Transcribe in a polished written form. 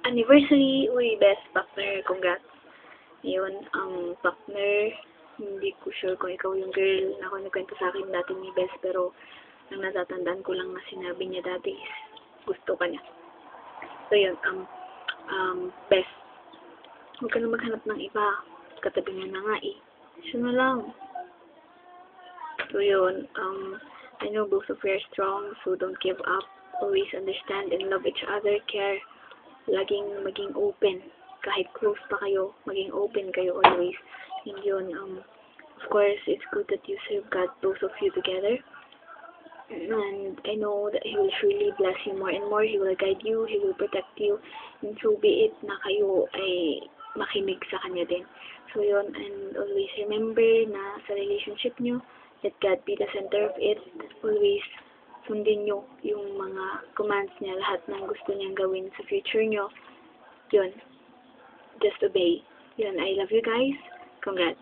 anniversary. Uy, best partner, congrats. Yun, ang partner, hindi ko sure kung ikaw yung girl na kunikwento sa akin dati ni Best, pero ang natatandaan ko lang na sinabi niya dati is gusto ka niya. So yun, Best, huwag ka na maghanap ng iba. Katabi niya na nga eh. Siya na lang. So yun, I know both of you are strong, so don't give up. Always understand and love each other, care. Laging maging open. Kahit close pa kayo, maging open kayo always. And yun, of course, it's good that you serve God, both of you together. And I know that He will surely bless you more and more. He will guide you, He will protect you. And so be it na kayo ay makinig sa Kanya din. So yun, and always remember na sa relationship nyo, let God be the center of it. Always sundin nyo yung mga commands niya, lahat ng gusto niyang gawin sa future nyo. Yun, just obey. Yun, I love you guys. Congrats.